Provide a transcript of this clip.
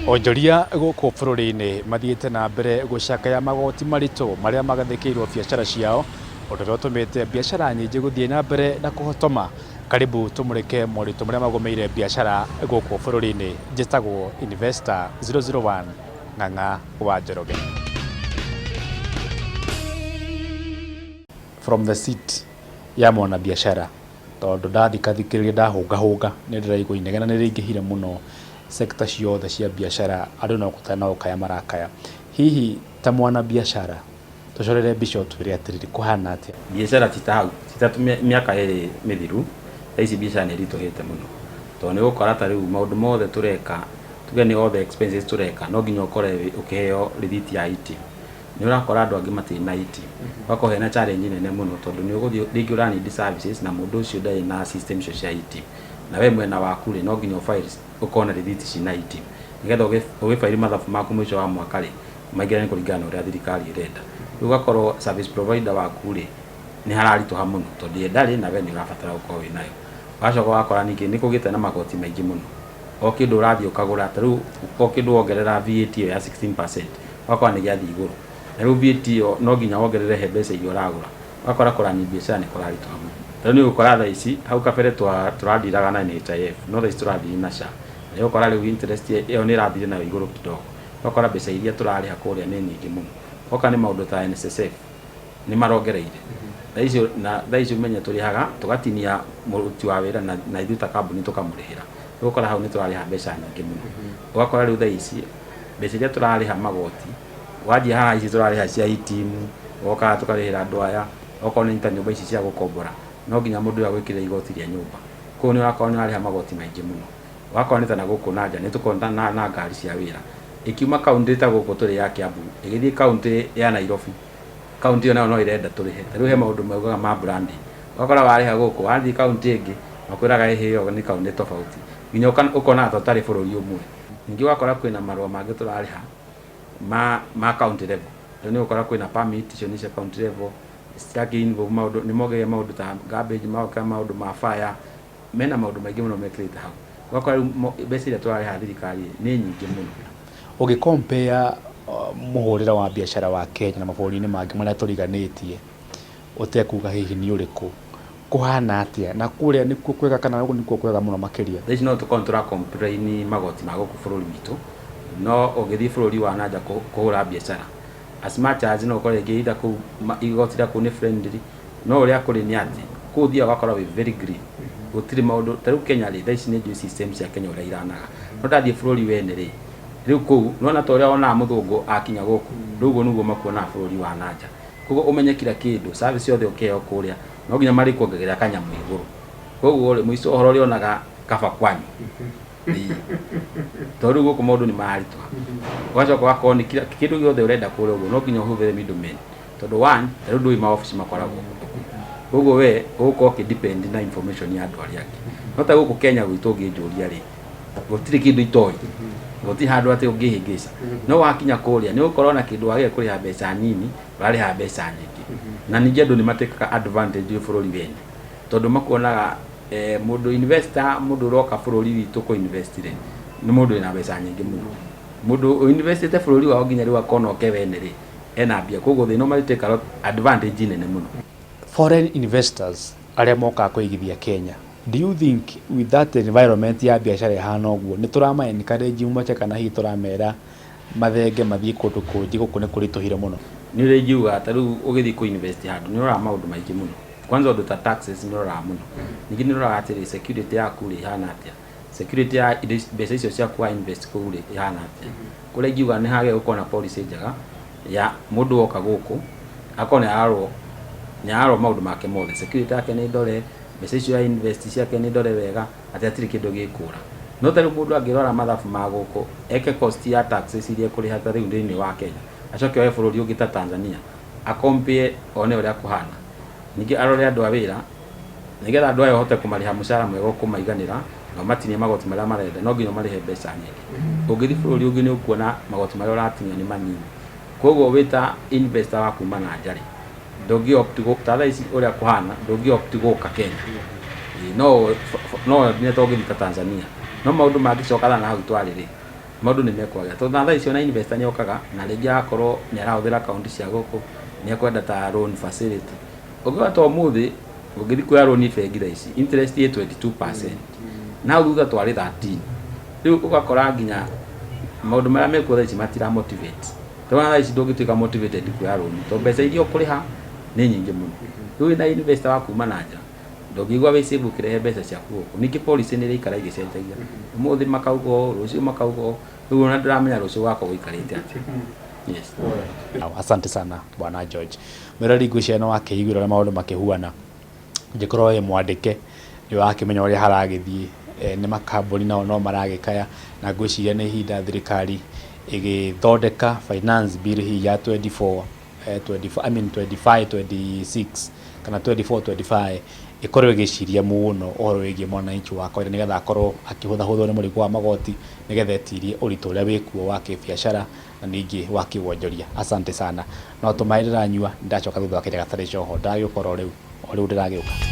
Onjoria gũkũ bũrũri-inĩ mathiĩte na mbere gũcakaya magoti maritũ marĩa magathĩkĩirwo biacara ciao, ũndũ ũrĩa ũtũmĩte biacara nyingĩ gũthiĩ na mbere na kũhotoma. Karibu tũmũrĩke moritũ marĩa magũmĩire biacara gũkũ bũrũri-inĩ. Njĩtagwo Investor 001 Ng'ang'a wa Njoroge. From the seat ya mwana biacara, tondũ ndathikĩrĩria ndahũngahũnga nĩ ndĩraigua inegena nĩ rĩingĩhire mũno sekta ciothe cia biacara, andũ no gũkaya no gũkaya marakaya. Hihi ta mwana biacara tũcorere mbica ũtwĩre atĩrĩrĩ kũhana atĩa? Biacara ti ta hau, ti ta mĩaka ĩrĩ mĩthiru, thaa ici biacara nĩ ritũhĩte mũno, tondũ nĩ gũkora ta rĩu maũndũ mothe tũreka, tuge nĩ othe expenses tũreka, no nginya ũkore ũkĩheo rithiti ya IT. Nĩ ũrakora andũ angĩ matirĩ na IT, ũgakorwo hena challenge nene mũno, tondũ nĩ ũgũthiĩ rĩngĩ ũranindi services na mũndũ ũcio ndarĩ na system icio cia IT, na we mwena waku rĩ no nginya files ũkona rithiti cina IT, nĩgetha ũgĩfaili mathabu maku mũico wa mwaka rĩ maingĩra nĩ kũringana na ũrĩa thirikari ĩrenda. Rĩu ũgakorwo service provider waku rĩ nĩ hararitũha mũno, tondũ ye ndarĩ na we nĩ ũrabatara gũkorwo wĩ nayo. Ũgacoka ũgakora ningĩ nĩ kũgĩte na magoti maingĩ mũno, o kĩndũ ũrathiĩ ũkagũra, ta rĩu o kĩndũ wongerera VAT ĩyo ya 16% ũgakora nĩ gĩathiĩ igũrũ, na rĩu VAT ĩyo no nginya wongerere he mbeca iria ũragũra, ũgakora kũrani biacara nĩ kũraritũha mũno. Rĩu nĩ ũgũkora thaa ici hau kabere tũrathiraga na NHIF, no thaa ici tũrathiĩ na SHA, nĩ ũgũkora rĩu interest ĩyo nĩ ĩrathire nayo igũrũ kidogo, ũgakora mbeca iria tũrarĩha kũrĩa nĩ nyingĩ mũno. Oka nĩ maũndũ ta NSSF nĩ marongereire thaa ici ũmenye tũrĩhaga tũgatinia mũruti wa wĩra na ithuĩ ta kambuni tũkamũrĩhĩra, ũgakora hau nĩ tũrarĩha mbeca nyingĩ mũno. Ũgakora rĩu thaa ici mbeca iria tũrarĩha magoti, wathiĩ haha ici tũrarĩha cia itimu, ũgoka tũkarĩhĩra andũ aya, okorwo nĩ ta nyũmba ici cia gũkombora, no nginya mũndũ ũyũ agwĩkĩrĩra igoti rĩa nyũmba, koguo nĩ ũrakorwo nĩ ũrarĩha magoti maingĩ mũno. Ũgakorwo nĩ ta na gũkũ na nja nĩ tũkorwo na ngari cia wĩra, ĩkiuma kaũntĩ ta gũkũ tũrĩ ya Kiambu ĩgĩthiĩ kaũntĩ ya Nairobi, kaũntĩ ĩyo nayo no ĩrenda tũrĩhe. Ta rĩu he maũndũ maugaga ma branding, ũgakora warĩha gũkũ wathiĩ kaũntĩ ĩngĩ makwĩraga ĩhĩyo nĩ kaũntĩ tofauti, nginya ũkona ta ũtarĩ bũrũri ũmwe. Ningĩ ũgakora kwĩna marũa mangĩ tũrarĩha ma county level, rĩu nĩ ũgũkora kwĩna permit icio nĩ cia county level, involve maũndũ nĩ mogeire maũndũ ta garbage, maũndũ ma fire, mena maũndũ maingĩ mũno mekĩrĩte hau. Ũgakora rĩu mbeca iria tũrarĩha thirikari nĩ nyingĩ mũno. Ũgĩcompare mũhũrĩre wa biacara wa Kenya na mabũrũri-inĩ mangĩ marĩa tũriganĩtie, ũtekuga hihi nĩ ũrĩkũ, kũhana atĩa na kũrĩa nĩkuo kwega kana nĩkuo kwega mũno makĩria? Thaa ici no tũkorwo tũra-complain magoti ma gũkũ bũrũri witũ, no ũgĩthiĩ bũrũri wa nanja kũhũra biacara as much as no ũkore rĩngĩ either kũu igoti rĩa kũu nĩ friendly, no ũrĩa kũrĩ nĩ atĩ kũu ũthiaga ũgakora wĩ very green, gũtirĩ maũndũ. Ta rĩu Kenya rĩ thaa ici nĩ njũĩ system cia Kenya ũrĩa iranaga, no ndathiĩ bũrũri wene rĩ, rĩu kũu nĩwona ta ũrĩa wonaga mũthũngũ akinya gũkũ ũguo nĩguo makuonaga bũrũri wa nanja. Koguo ũmenye kila kĩndũ service yothe ũkĩheo kũrĩa no nginya marĩkuongagĩrĩra kanyamũ igũrũ, koguo rĩ mũico ũhoro ũrĩa onaga kaba kwanyu, tondũ rĩu gũkũ maũndũ nĩ mararitũha. Ũgacoka ũgakorwo nĩ kĩndũ gĩothe ũrenda kũrĩa ũguo no nginya ũhũthĩre middlemen, tondũ one ta rĩu ndũĩ maobici makoragwo gũkũ, koguo we ũgũkorwo ũkĩdepend na information ya andũ arĩa angĩ. No ta gũkũ Kenya gwitũ ũngĩnjũria rĩ gũtirĩ kĩndũ itoĩ, gũtirĩ handũ atĩ ũngĩhĩngĩca, no wakinya kũrĩa nĩ ũgũkorwo na kĩndũ wagĩrĩire kũrĩha mbeca nini ũrarĩha mbeca nyingĩ. Na ningĩ andũ nĩ matĩkaga advantage ũyũ bũrũri wene, tondũ makuonaga mũndũ investor, mũndũ ũroka bũrũri witũ kũ-invest rĩ nĩ mũndũ wĩna mbeca nyingĩ mũno, mũndũ ũinvestĩte bũrũri wao nginya rĩu akona oke wene rĩ ena mbia, koguo thĩ no matĩkaga advantage nene mũno. Foreign investors arĩa mokaga kũigithia Kenya, do you think with that environment ya biacara ĩhana ũguo nĩ tũrama-encourage moke kana hihi tũramera mathenge mathiĩ kũndũ kũngĩ gũkũ nĩ kũritũhire mũno? Nĩ ũrĩa ingiuga ta rĩu ũgĩthiĩ kũ-invest handũ nĩ ũroraga maũndũ maingĩ mũno, kwanza ũndũ ta taxes nĩ ũroraga mũno, ningĩ nĩ ũroraga atĩrĩ security yaku rĩ ihana atĩa, security ya mbeca icio ciaku wa invest kũu rĩ ihana atĩa. Kũrĩa ingiuga nĩ hagĩrĩirwo gũkorwo na policy njega ya mũndũ woka gũkũ akorwo nĩ ararwo maũndũ make mothe, security yake nĩ ndore, mbeca icio ya invest ciake nĩ ndore wega, atĩ hatirĩ kĩndũ gĩkũra. No ta rĩu mũndũ angĩrora mathabu ma gũkũ eke cost ya taxes iria kũrĩha ta rĩu thĩinĩ wa Kenya, acoke oe bũrũri ũngĩ ta Tanzania akompare one ũrĩa kũhana, ningĩ arore andũ a wĩra nĩgetha andũ aya ũhote kũmarĩha mũcara mwega ũkũmaiganĩra na matinie magoti marĩa marenda, no nginya marĩhe mbeca nyingĩ. Ũngĩthiĩ bũrũri ũngĩ nĩ ũkuona magoti marĩa ũratinio nĩ manini, koguo wĩta investor wa kuma na nja rĩ ndũngĩ-opt ta thaa ici ũrĩa kũhana ndũngĩ-opt gũka Kenya, no nĩ togĩthiĩ ta Tanzania, no maũndũ mangĩcoka na hau twarĩ rĩ maundu ni mekwaga to tha icio na investor nyokaga na rĩngĩ akorwo nĩ arahũthĩra account cia gũkũ nĩ ekwenda ta loan facility ũngĩwa to mũthĩ ũngĩthi kuoya loan bengi ici interest ĩ 22% na thutha twarĩ 13 rĩu ũgakora nginya maũndũ marĩa mekuo tha ici matira motivate tondũ ici ndũngĩtuĩka motivated kuoya loan to mbeca iria ũkũrĩha nĩ nyingĩ mũno rĩu na investor wa kuma na nja ndũngĩigua wĩ save ũkĩrehe mbeca ciaku gũkũ ningĩ policy nĩ ĩikara igĩcenjagia ũmũthĩ makauga rũciũ makauga rĩu ona ndĩramenya rũciũ gwakorwo gũikarĩte atĩa. Yes. Asante sana Bwana George. Mwerori ngwĩciria no wakĩiguĩra ũrĩa maũndũ makĩhuana ngĩkorwo wĩ mwandĩke nĩ wakĩmenya ũrĩa haragĩthiĩ nĩ makambuni nao no maragĩkaya na ngwĩciria nĩ ihinda thirikari ĩgĩthondeka finance bill hii ya 25 26 kana 24-25 ikorwo igĩciria mũno ũhoro wĩgiĩ mwananchi wakwa nĩgetha akorwo akĩhũthahũthwo nĩ mũrigo wa magoti nĩgetha etirie ũritũ ũrĩa wĩkuo wa kĩbiacara na ningĩ wa kĩwonjoria. Asante sana no tũmaĩ ndĩranyua ndacoka thutha wa kĩrĩa gatarĩ coho ndagĩũkora o rĩu ndĩragĩũka.